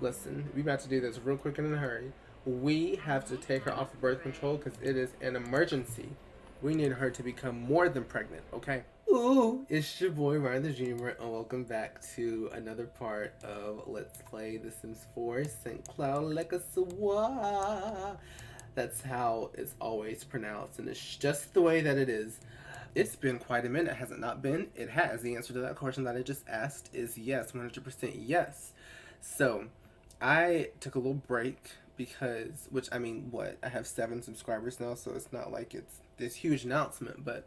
Listen, we about to do this real quick and in a hurry. We have to take her off of birth control because it is an emergency. We need her to become more than pregnant, okay? Ooh, it's your boy Ryan the Dreamer, and welcome back to another part of Let's Play The Sims 4 St. Cloud Legacy. That's how it's always pronounced, and it's just the way that it is. It's been quite a minute, has it not been? It has. The answer to that question that I just asked is yes, 100% yes. So, I took a little break because, which I mean, what? I have 7 subscribers now, so it's not like it's this huge announcement, but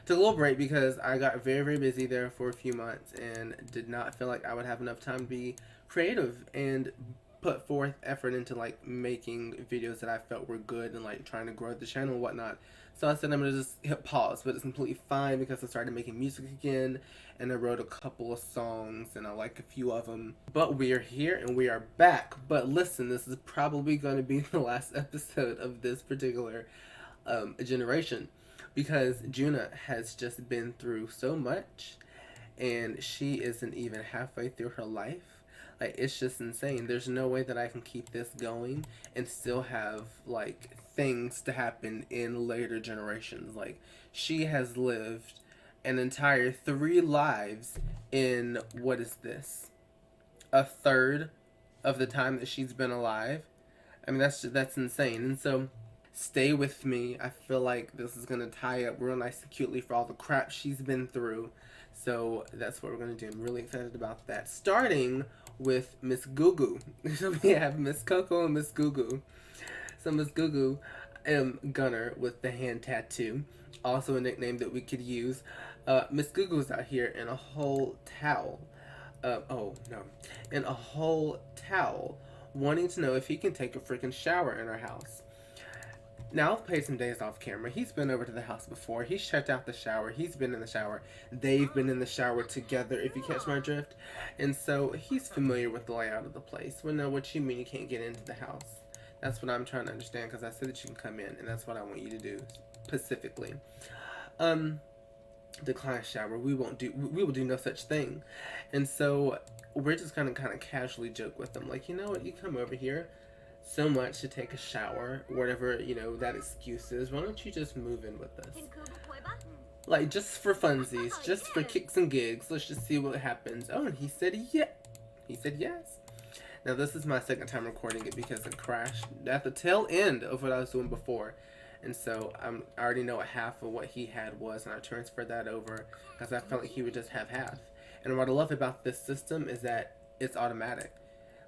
took a little break because I got very, very busy there for a few months and did not feel like I would have enough time to be creative and put forth effort into like making videos that I felt were good and like trying to grow the channel and whatnot. So I said I'm gonna just hit pause, but it's completely fine because I started making music again and I wrote a couple of songs and I like a few of them. But we are here and we are back. But listen, this is probably going to be the last episode of this particular generation because Juna has just been through so much and she isn't even halfway through her life. Like, it's just insane. There's no way that I can keep this going and still have like things to happen in later generations. Like, she has lived an entire 3 lives in, what is this, a third of the time that she's been alive. I mean, that's insane. And so stay with me. I feel like this is gonna tie up real nice and cutely for all the crap she's been through. So that's what we're gonna do. I'm really excited about that. Starting with Miss Gugu. So we have Miss Coco and Miss Gugu. So Miss Gugu, Gunner with the hand tattoo, also a nickname that we could use. Miss Gugu's out here in a whole towel. Oh no, in a whole towel, wanting to know if he can take a freaking shower in our house. Now, I've paid some days off camera. He's been over to the house before. He's checked out the shower. He's been in the shower. They've been in the shower together, if you catch my drift. And so he's familiar with the layout of the place. Well, no, what you mean you can't get into the house? That's what I'm trying to understand because I said that you can come in, and that's what I want you to do specifically. Decline shower. We won't do. We will do no such thing. And so we're just gonna kind of casually joke with them, like, you know what? You come over here so much to take a shower, whatever, you know, that excuse is, why don't you just move in with us? Like, just for funsies, just for kicks and gigs, let's just see what happens. Oh, and he said yeah. He said yes. Now, this is my second time recording it because it crashed at the tail end of what I was doing before. And so I already know what half of what he had was, and I transferred that over because I felt like he would just have half. And what I love about this system is that it's automatic.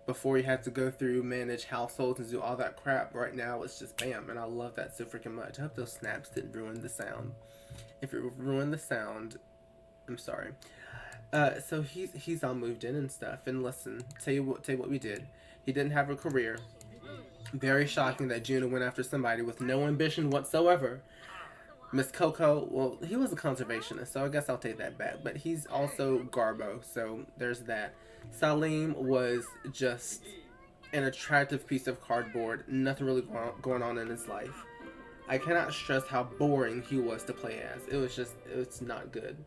Before you had to go through, manage households, and do all that crap, right now it's just bam, and I love that so freaking much. I hope those snaps didn't ruin the sound. If it ruined the sound, I'm sorry. So he's all moved in and stuff. And listen, tell you what we did. He didn't have a career. Very shocking that Juna went after somebody with no ambition whatsoever. Miss Coco, well, he was a conservationist, so I guess I'll take that back. But he's also Garbo, so there's that. Salim was just an attractive piece of cardboard, nothing really going on in his life. I cannot stress how boring he was to play as. It's not good.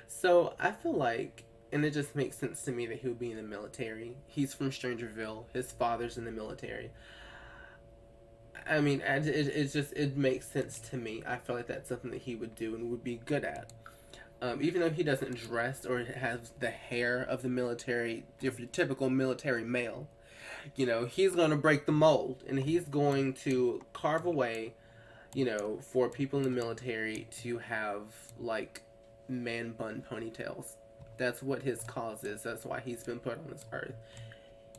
So I feel like, and it just makes sense to me that he would be in the military. He's from Strangerville. His father's in the military. I mean, it makes sense to me. I feel like that's something that he would do and would be good at. Even though he doesn't dress or has the hair of the military, your typical military male, you know, he's going to break the mold and he's going to carve away, you know, for people in the military to have like man bun ponytails. That's what his cause is. That's why he's been put on this earth.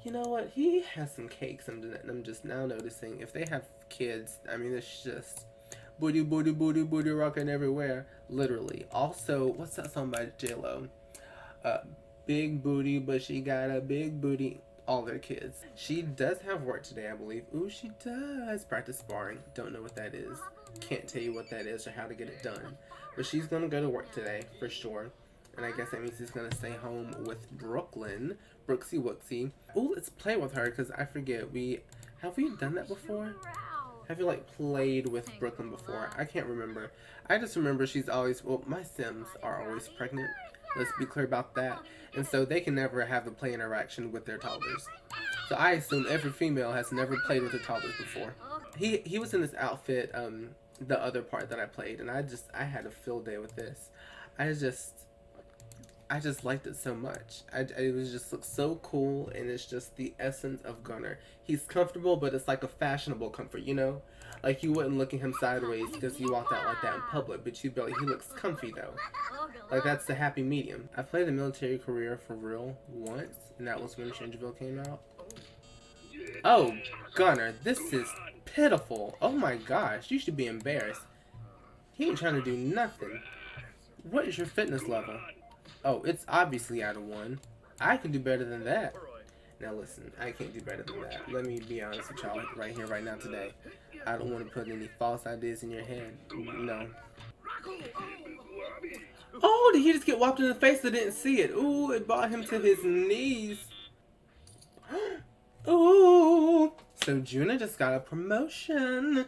You know what? He has some cakes, and I'm just now noticing if they have kids, I mean, it's just booty, booty, booty, booty rocking everywhere, literally. Also, what's that song by J-Lo? Uh, Big booty, but she got a big booty. All their kids. She does have work today, I believe. Ooh, she does. Practice sparring. Don't know what that is. Can't tell you what that is or how to get it done. But she's gonna go to work today, for sure. And I guess that means he's gonna stay home with Brooklyn. Brooksy Wooksy. Ooh, let's play with her, because I forget. Have we done that before? Have you like played with Brooklyn before? I can't remember. I just remember she's always, well, my Sims are always pregnant. Let's be clear about that. And so they can never have a play interaction with their toddlers. So I assume every female has never played with her toddlers before. He was in this outfit, the other part that I played, and I had a field day with this. I just I just liked it so much. It was just looks so cool, and it's just the essence of Gunner. He's comfortable, but it's like a fashionable comfort, you know? Like you wouldn't look at him sideways because he walked out like that in public, but you'd be like, he looks comfy though. Like that's the happy medium. I played a military career for real once, and that was when Strangerville came out. Oh, Gunner, this is pitiful. Oh my gosh, you should be embarrassed. He ain't trying to do nothing. What is your fitness level? Oh, it's obviously out of 1. I can do better than that. Now listen, I can't do better than that. Let me be honest with y'all right here, right now, today. I don't want to put any false ideas in your head. No. Oh, did he just get whopped in the face? I didn't see it. Ooh, it brought him to his knees. Ooh. So Juna just got a promotion.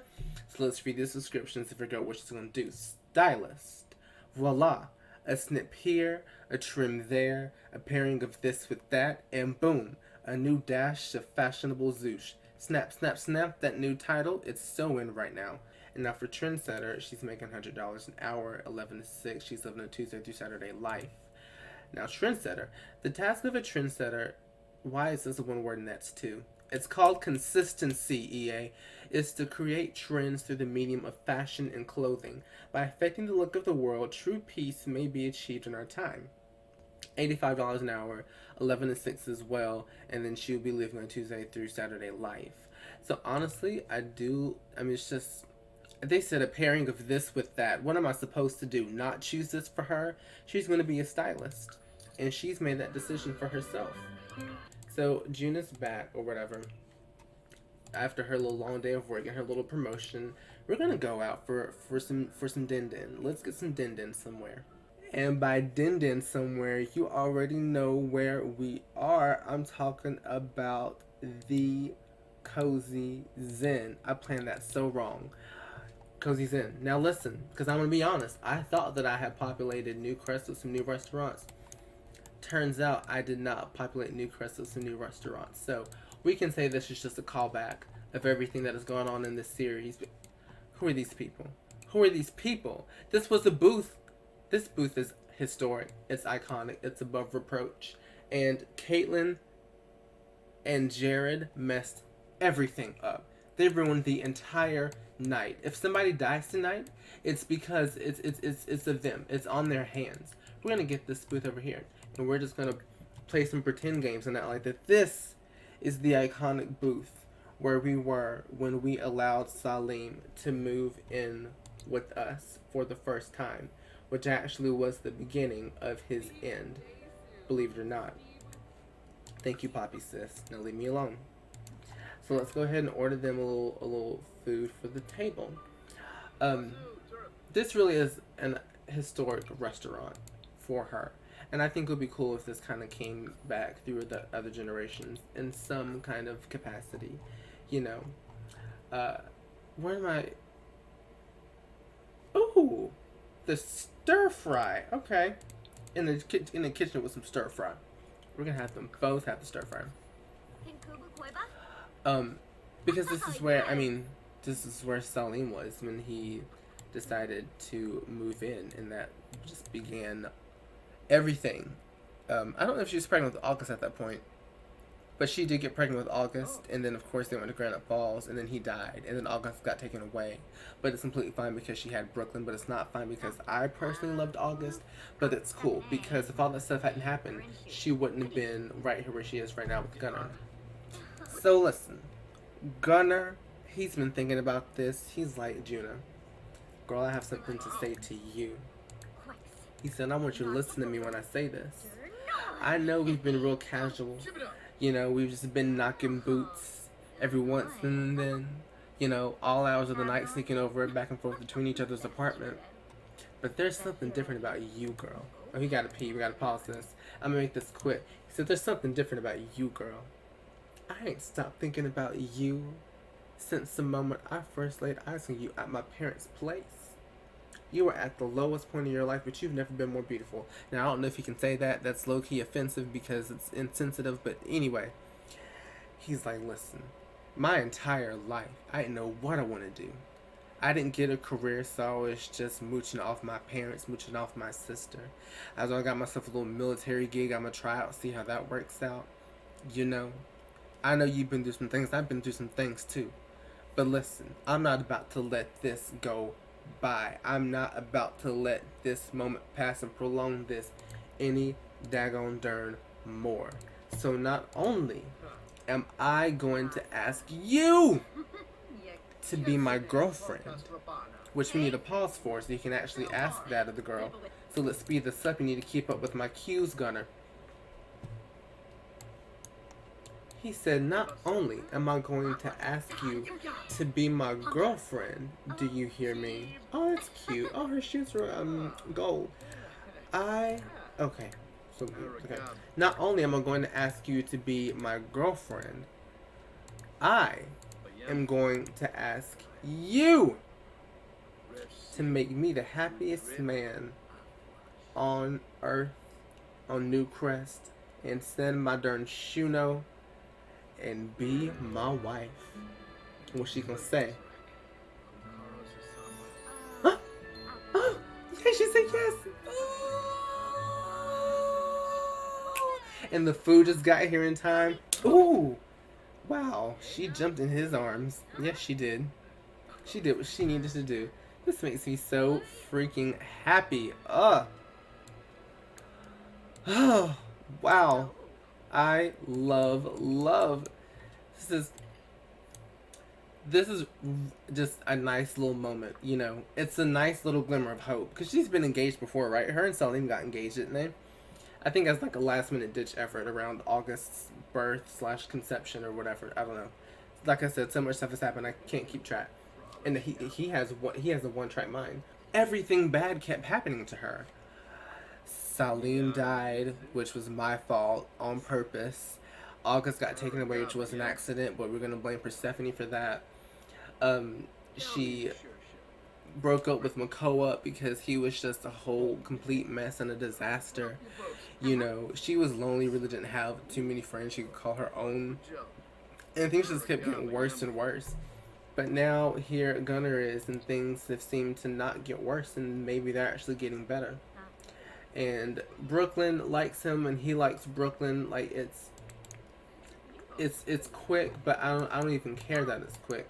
So let's read the descriptions to figure out what she's going to do. Stylist. Voila. A snip here, a trim there, a pairing of this with that, and boom, a new dash of fashionable zoosh. Snap, snap, snap, that new title, it's so in right now. And now for trendsetter, she's making $100 an hour, 11 to 6. She's living a Tuesday through Saturday life. Now trendsetter. The task of a trendsetter, why is this one word and that's 2? It's called consistency, EA. Is to create trends through the medium of fashion and clothing. By affecting the look of the world, true peace may be achieved in our time. $85 an hour, 11 to 6 as well, and then she'll be living on Tuesday through Saturday life. So honestly, it's just, they said a pairing of this with that. What am I supposed to do? Not choose this for her? She's going to be a stylist, and she's made that decision for herself. So Juna's back, or whatever. After her little long day of work and her little promotion, we're gonna go out for some din din. Let's get some din din somewhere. And by din din somewhere, you already know where we are. I'm talking about the Cozy Zen. I planned that so wrong. Cozy Zen. Now listen, because I'm gonna be honest. I thought that I had populated New Crest with some new restaurants. Turns out I did not populate New Crest with some new restaurants. So we can say this is just a callback of everything that has gone on in this series. But who are these people? Who are these people? This was a booth. This booth is historic. It's iconic. It's above reproach. And Caitlin and Jared messed everything up. They ruined the entire night. If somebody dies tonight, it's because it's of them. It's on their hands. We're gonna get this booth over here, and we're just gonna play some pretend games and act like that. This is the iconic booth where we were when we allowed Salim to move in with us for the first time, which actually was the beginning of his end, believe it or not. Thank you, Poppy sis. Now leave me alone. So let's go ahead and order them a little food for the table. This really is an historic restaurant for her. And I think it would be cool if this kind of came back through the other generations in some kind of capacity. You know. Where am I? Ooh! The stir fry. Okay. In the kitchen with some stir fry. We're gonna have them both have the stir fry. Because this is where Salim was when he decided to move in, and that just began everything. I don't know if she was pregnant with August at that point, but she did get pregnant with August, and then of course they went to Granite Falls, and then he died, and then August got taken away. But it's completely fine because she had Brooklyn, but it's not fine because I personally loved August, but it's cool because if all that stuff hadn't happened, she wouldn't have been right here where she is right now with Gunner. So listen, Gunner, he's been thinking about this. He's like, Juna, girl, I have something to say to you. He said, I want you to listen to me when I say this. I know we've been real casual. You know, we've just been knocking boots every once and then. You know, all hours of the night sneaking over back and forth between each other's apartment. But there's something different about you, girl. Oh, we gotta pee. We gotta pause this. I'm gonna make this quick. He said, there's something different about you, girl. I ain't stopped thinking about you since the moment I first laid eyes on you at my parents' place. You were at the lowest point of your life, but you've never been more beautiful. Now, I don't know if you can say that. That's low-key offensive because it's insensitive, but anyway. He's like, listen, my entire life, I didn't know what I want to do. I didn't get a career, so I was just mooching off my parents, mooching off my sister. As I got myself a little military gig, I'm going to try out, see how that works out. You know, I know you've been through some things. I've been through some things too. But listen, I'm not about to let this go by. I'm not about to let this moment pass and prolong this any daggone darn more. So not only am I going to ask you to be my girlfriend, which we need a pause for so you can actually ask that of the girl. So let's speed this up. You need to keep up with my cues, Gunner. He said, not only am I going to ask you to be my girlfriend, do you hear me? Oh, that's cute. Oh, her shoes are gold. Okay. So, okay. Not only am I going to ask you to be my girlfriend, I am going to ask you to make me the happiest man on Earth, on New Crest, and send my darn Shuno and be my wife. What's she gonna say? Huh? Oh, yeah, she said yes. And the food just got here in time. Ooh, wow, she jumped in his arms. Yes, she did. She did what she needed to do. This makes me so freaking happy. Oh, wow. I love. This is just a nice little moment, you know. It's a nice little glimmer of hope. Because she's been engaged before, right? Her and Salim got engaged, didn't they? I think as like a last minute ditch effort around August's birth / conception or whatever. I don't know. Like I said, so much stuff has happened, I can't keep track. And he has a one-track mind. Everything bad kept happening to her. Salim died, which was my fault, on purpose. August got taken away, which was an accident, but we're going to blame Persephone for that. She broke up with Makoa because he was just a whole complete mess and a disaster. You know, she was lonely, really didn't have too many friends she could call her own. And things just kept getting worse and worse. But now here Gunner is, and things have seemed to not get worse, and maybe they're actually getting better. And Brooklyn likes him, and he likes Brooklyn. Like it's quick, but I don't even care that it's quick.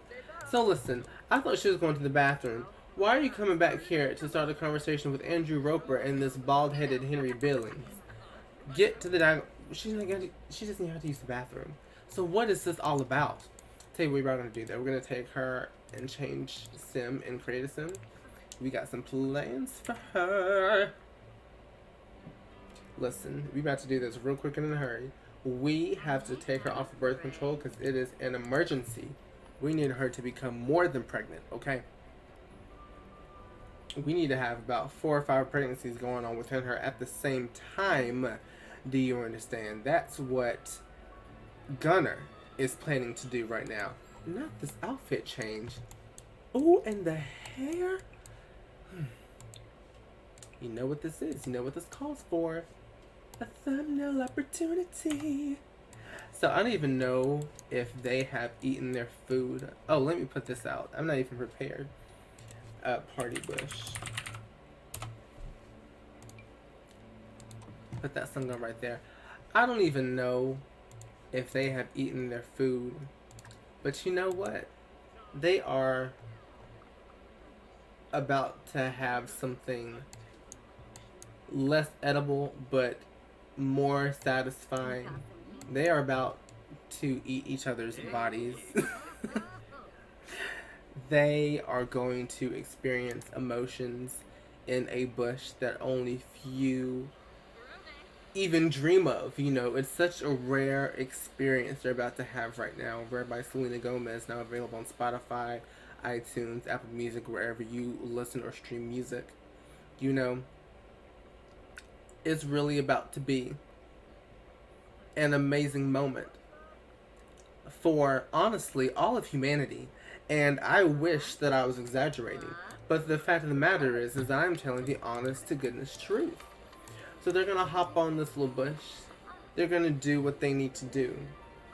So listen, I thought she was going to the bathroom. Why are you coming back here to start a conversation with Andrew Roper and this bald-headed Henry Billings? Get to the she doesn't know how to use the bathroom. So what is this all about? Tell you what we're gonna do there. We're gonna take her and change sim and create a sim. We got some plans for her. Listen, we about to do this real quick and in a hurry. We have to take her off of birth control because it is an emergency. We need her to become more than pregnant, okay? We need to have about 4 or 5 pregnancies going on within her at the same time. Do you understand? That's what Gunner is planning to do right now. Not this outfit change. Oh, and the hair. You know what this is. You know what this calls for. A thumbnail opportunity. So I don't even know if they have eaten their food. Oh, let me put this out. I'm not even prepared. Party bush. Put that song on right there. I don't even know if they have eaten their food. But you know what? They are about to have something less edible but more satisfying. They are about to eat each other's bodies. They are going to experience emotions in a bush that only few even dream of. You know, it's such a rare experience they're about to have right now. Rare by Selena Gomez, now available on Spotify, iTunes, Apple Music, wherever you listen or stream music. You know, it's really about to be an amazing moment for, honestly, all of humanity. And I wish that I was exaggerating. But the fact of the matter is that I'm telling the honest to goodness truth. So they're going to hop on this little bush. They're going to do what they need to do.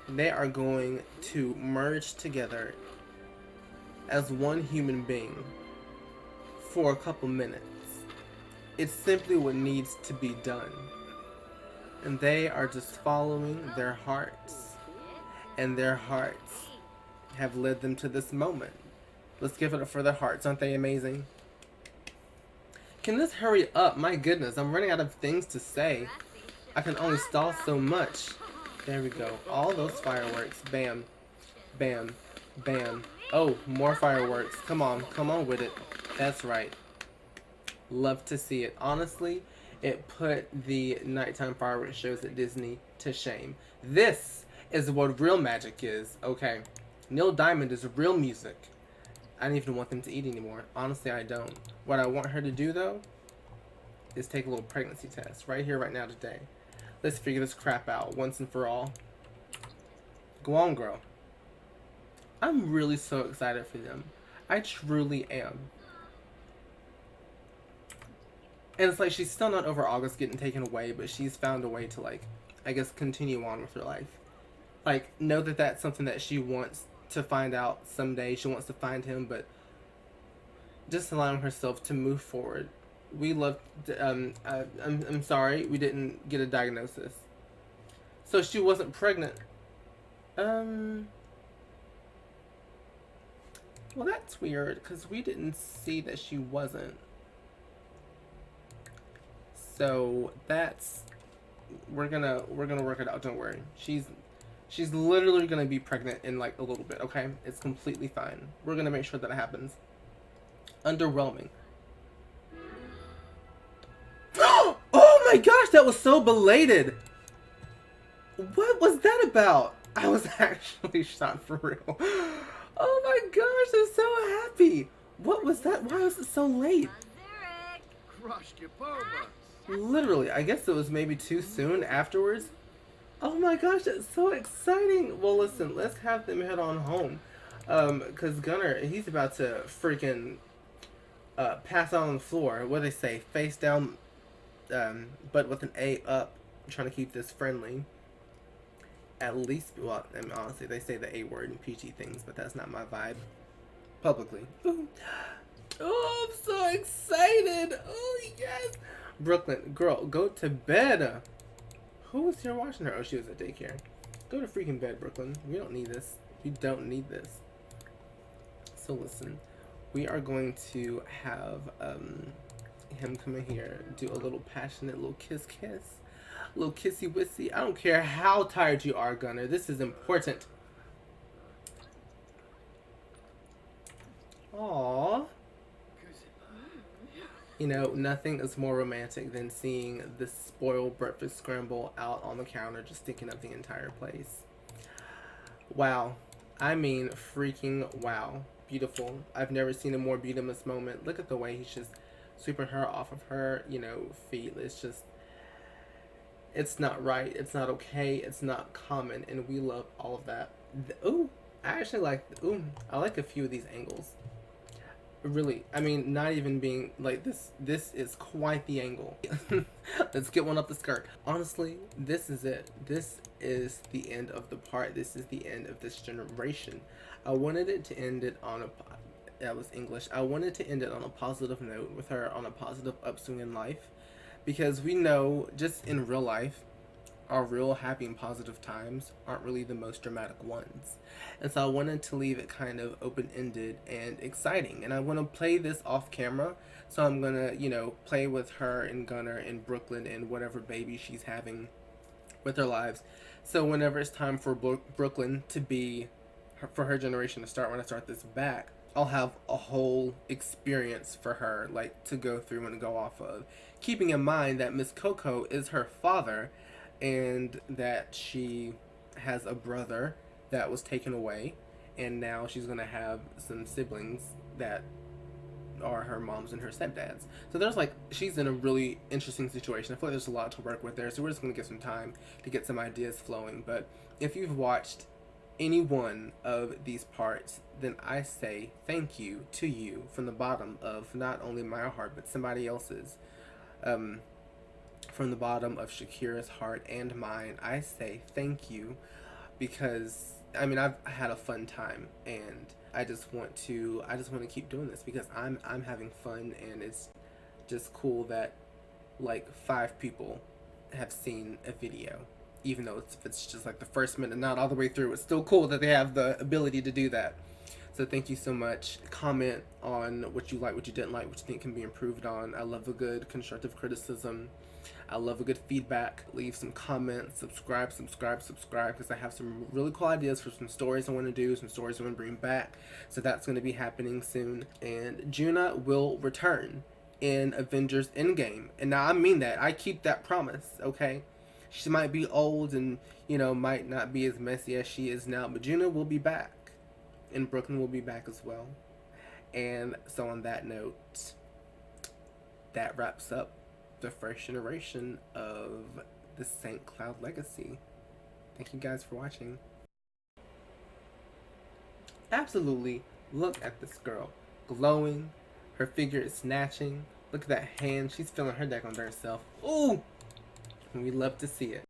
They are going to merge together as one human being for a couple minutes. It's simply what needs to be done. And they are just following their hearts. And their hearts have led them to this moment. Let's give it up for their hearts. Aren't they amazing? Can this hurry up? My goodness, I'm running out of things to say. I can only stall so much. There we go. All those fireworks. Bam. Bam. Bam. Oh, more fireworks. Come on with it. That's right. Love to see it. Honestly, it put the nighttime fireworks shows at Disney to shame. This is what real magic is, okay? Neil Diamond is real music. I don't even want them to eat anymore. Honestly, I don't. What I want her to do, though, is take a little pregnancy test right here, right now, today. Let's figure this crap out once and for all. Go on, girl. I'm really so excited for them. I truly am. And it's like she's still not over August getting taken away, but she's found a way to, like, I guess, continue on with her life. Like, know that that's something that she wants to find out someday. She wants to find him, but just allowing herself to move forward. We love. I'm sorry, we didn't get a diagnosis. So she wasn't pregnant. Well, that's weird because we didn't see that she wasn't. So that's we're gonna work it out. Don't worry. She's literally gonna be pregnant in like a little bit. Okay, it's completely fine. We're gonna make sure that it happens. Underwhelming. Oh my gosh, that was so belated. What was that about? I was actually shocked for real. Oh my gosh, I'm so happy. What was that? Why was it so late? Literally, I guess it was maybe too soon afterwards. Oh my gosh, that's so exciting. Well, listen, let's have them head on home. Because Gunnar, he's about to freaking pass out on the floor. What do they say? Face down, but with an A up. I'm trying to keep this friendly. At least, well, I mean, honestly, they say the A word in PG things, but that's not my vibe. Publicly. Ooh. Oh, I'm so excited. Oh, yes. Brooklyn, girl, go to bed. Who was here watching her? Oh, she was at daycare. Go to freaking bed, Brooklyn. We don't need this. We don't need this. So listen, we are going to have him come in here, do a little passionate little kiss, little kissy wissy. I don't care how tired you are, Gunnar. This is important. Aww. You know, nothing is more romantic than seeing this spoiled breakfast scramble out on the counter, just sticking up the entire place. Wow. I mean, freaking wow. Beautiful. I've never seen a more beautiful moment. Look at the way he's just sweeping her off of her, you know, feet. It's just, it's not right. It's not okay. It's not common. And we love all of that. Ooh, I actually like, I like a few of these angles. Really, I mean, not even being like this is quite the angle. Let's get one up the skirt. Honestly, this is it. This is the end of the part. This is the end of this generation. I wanted it to end it on a, that was English. I wanted to end it on a positive note, with her on a positive upswing in life, because we know just in real life, our real happy and positive times aren't really the most dramatic ones. And so I wanted to leave it kind of open-ended and exciting. And I want to play this off camera. So I'm going to, you know, play with her and Gunnar and Brooklyn and whatever baby she's having with their lives. So whenever it's time for Brooklyn to be, for her generation to start, when I start this back, I'll have a whole experience for her, like, to go through and go off of. Keeping in mind that Miss Coco is her father, and that she has a brother that was taken away, and now she's going to have some siblings that are her moms and her stepdads. So there's like, she's in a really interesting situation. I feel like there's a lot to work with there, so we're just going to give some time to get some ideas flowing. But if you've watched any one of these parts, then I say thank you to you from the bottom of not only my heart, but somebody else's. From the bottom of Shakira's heart and mine, I say thank you because I mean I had a fun time, and I just want to keep doing this because I'm having fun, and it's just cool that like 5 people have seen a video, even though it's just like the first minute, not all the way through. It's still cool that they have the ability to do that. So thank you so much. Comment on what you like, what you didn't like, what you think can be improved on. I love a good constructive criticism. I love a good feedback. Leave some comments. Subscribe, because I have some really cool ideas for some stories I want to do, some stories I want to bring back. So that's going to be happening soon. And Juna will return in Avengers Endgame. And now I mean that. I keep that promise, okay? She might be old and, might not be as messy as she is now, but Juna will be back. And Brooklyn will be back as well. And so on that note, that wraps up the first generation of the St. Cloud Legacy. Thank you guys for watching. Absolutely, look at this girl. Glowing. Her figure is snatching. Look at that hand. She's feeling her deck on herself. Ooh! We love to see it.